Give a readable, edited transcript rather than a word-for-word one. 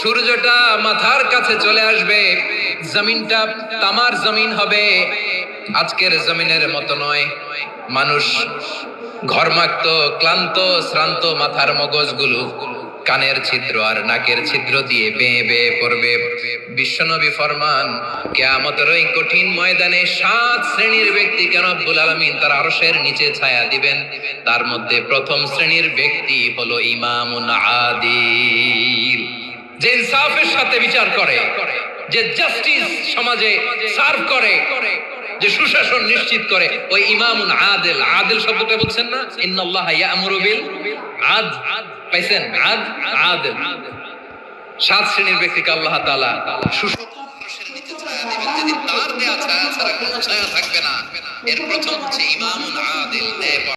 সূর্যটা মাথার কাছে চলে আসবে, জমিনটা তামার জমিন হবে। আজকের জমিনের মতো নয়। মানুষ ঘর্মাক্ত, ক্লান্ত, শ্রান্ত মাথার মগজগুলো কানের ছিদ্র আর নাকের ছিদ্র দিয়ে বেয়ে বেয়ে পড়বে। বিশ্বনবী ফরমান, কিয়ামতের ওই কঠিন ময়দানে 7 শ্রেণীর ব্যক্তিকে রব্বুল আলামিন তার আরশের নিচে ছায়া দিবেন। তার মধ্যে প্রথম শ্রেণীর ব্যক্তি হলো ইমামুন আদিল, যে ইনসাফের সাথে বিচার করে, যে জাস্টিস সমাজে সার্ভ করে, যে সুশাসন নিশ্চিত করে, ওই ইমামুন আদিল। আদিল শব্দটা বুঝছেন না? ইন্নাল্লাহা ইয়া'মুরু বিল আদল। পাইছেন? আদিল। 7 শ্রেণীর ব্যক্তিকে আল্লাহ তাআলা সুশাসনের নিচে ছায়া দিবেন, যেদিন তার দেয়া ছায়া ছাড়া কোনো ছায়া থাকবে না। এর প্রথম হচ্ছে ইমামুন আদিল, ন্যায়পরায়ণ।